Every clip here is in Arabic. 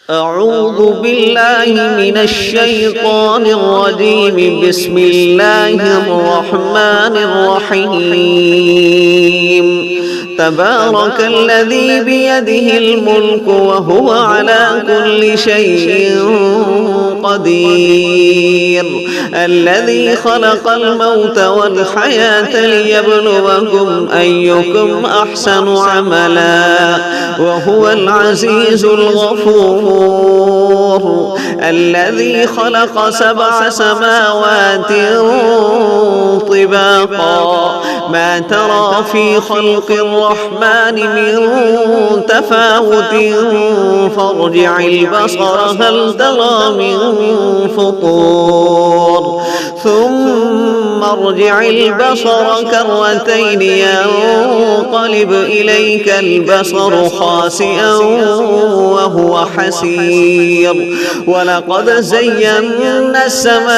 أعوذ بالله من الشيطان الرجيم. بسم الله الرحمن الرحيم. تبارك الذي بيده الملك وهو على كل شيء قدير. الذي خلق الموت والحياة ليبلوكم أيكم أحسن عملا وهو العزيز الغفور. الذي خلق 7 سماوات طباقا ما ترى في خلق الرحمن من تفاوت فارجع البصر هل ترى من فطور ثم ارجع البصر كرتين ينقلب إليك البصر خاسئا وهو حسير. ولقد زينا السماء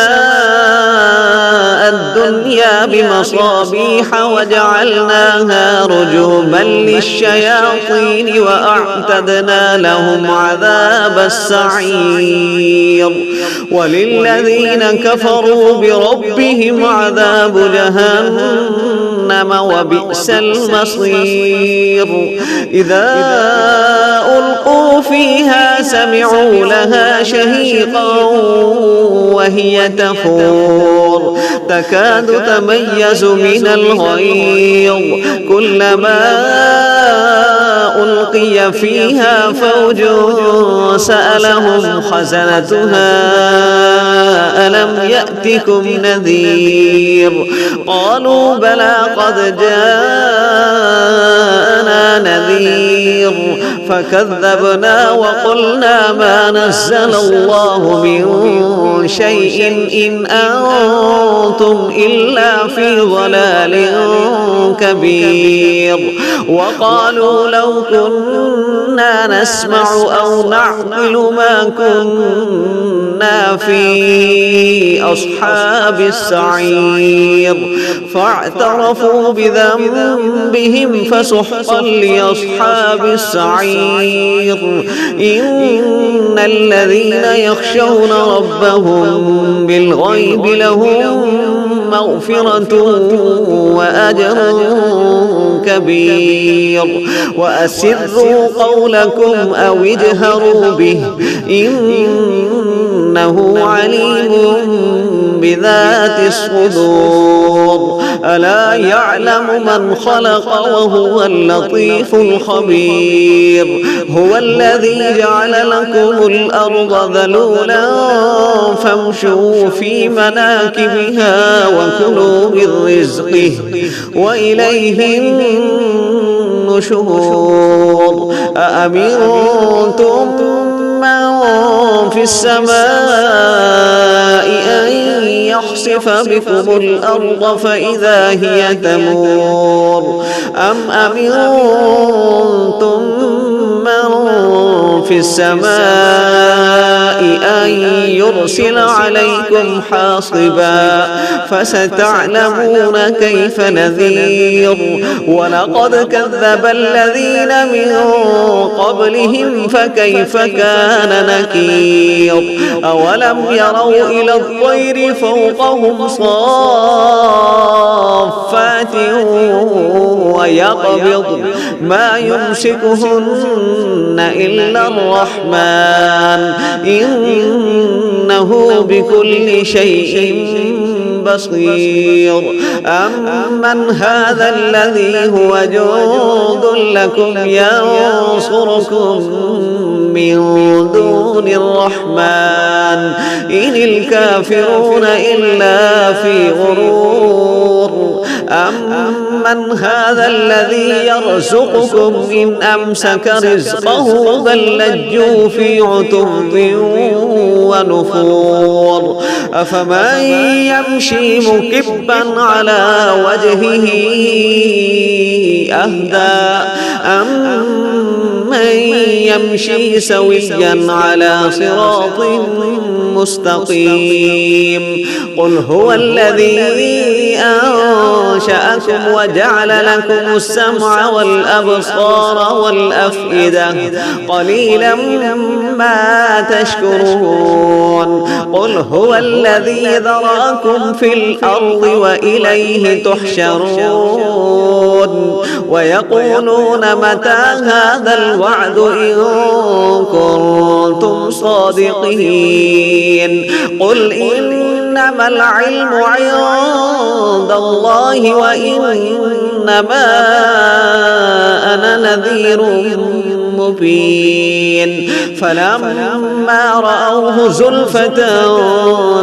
الدنيا بمصابيح وجعلناها رجوما للشياطين وأعتدنا لهم عذاب السعير. وللذين كفروا بربهم عذاب جهنم وبئس المصير. إذا ألقوا فيها سمعوا لها شهيقا وهي تفور تكاد تميز من الغيظ كلما ألقي فيها فوج سألهم خزنتها ألم يأتكم نذير قالوا بلى قد جاءنا نذير فكذبنا وقلنا ما نزل الله من شيء إن أنتم إلا في ضلال كبير. وقالوا لو كنا نسمع أو نعقل ما كنا في أصحاب السعير فاعترفوا بذنبهم فسحقا لأصحاب السعير. إن الذين يخشون ربهم بالغيب لهم مغفرة وأجر كبير. وأسروا قولكم أو اجهروا به إنه عليم بذات الصدور. ألا يعلم من خلق وهو اللطيف الخبير. هو الذي جعل لكم الأرض ذلولا فامشوا في مناكبها وكلوا من رزقه وإليه النشور. أأمنتم من في السماء أن يخسف بكم الأرض فإذا هي تمور أم أمنتم من في السماء أن يرسل عليكم حاصبا فستعلمون كيف نذير. ولقد كذب الذين من قبلهم فكيف كان نكير. أولم يروا إلى الطير فوقهم صافات ويقبض ما يمسكهن إلا الرحمن إنه بكل شيء بصير. أمن هذا الذي هو جند لكم ينصركم من دون الرحمن إن الكافرون إلا في غرور. أمن هذا الذي يرزقكم إن أمسك رزقه بل لجوا في عتو ونفور. أفمن يمشي مكبا على وجهه أهدى أمن من يمشي سويا على صراط مستقيم قل هو الذي أنشأكم وجعل لكم السمع والأبصار والأفئدة قليلا ما تشكرون قل هو الذي ذرأكم في الأرض وإليه تحشرون ويقولون متى هذا الوعد إن كنتم صادقين قل إنما العلم عند الله وإنما أنا نذير مبين فلما رأوه زلفة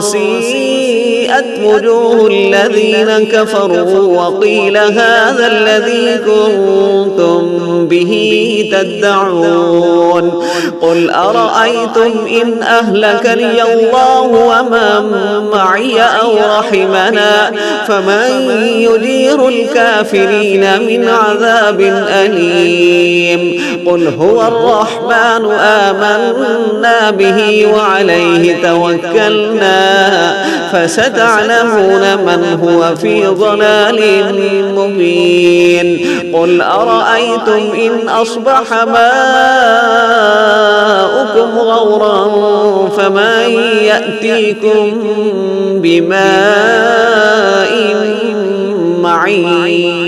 سيئت وجوه الذين كفروا وقيل هذا الذي كنتم به تدعون قل أرأيتم إن أهلكني الله ومن معي أو رحمنا فمن يجير الكافرين من عذاب أليم قل هو الرحمن آمنا به وعليه توكلنا فستعلمون من هو في ضلال مبين قل أرأيتم إن أصبح ماؤكم غورا فمن يأتيكم بماء معين